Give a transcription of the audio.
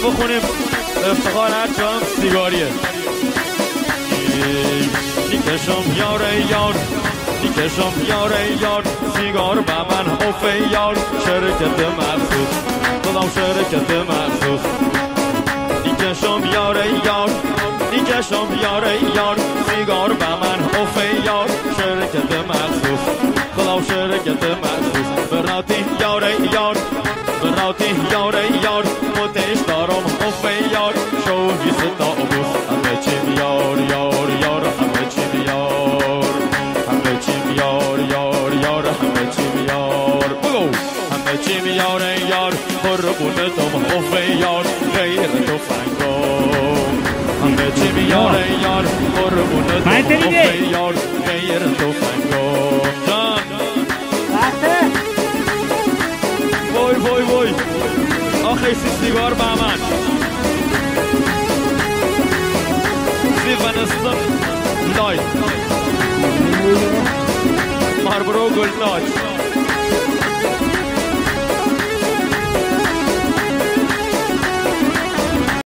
بخونیم افتخار هر چم سیگاریه. میکشم یاره یار، میکشم یاره یار، سیگار به من حفه یار، شرکت مخصوص خودم شرکت مخصوص. میکشم یاره یار، میکشم یاره یار، سیگار به من حفه یار، شرکت مخصوص خودم شرکت مخصوص. براتی یاره یار، براتی یاره یار، متش دارم حفه یار، شوهی ستابوس همه چیم یار یار یار، همه چیم یار، همه چیم یار یار یار، همه چیم یار. بگو همه چیم یاره یار، قربونتم حفه یار، غیر تفنگم. همه چیم یاره یار، قربونتم حفه یار، غیر تفنگم. جان وای وای وای آخه سیگار به من Light Marlboro Gold Notch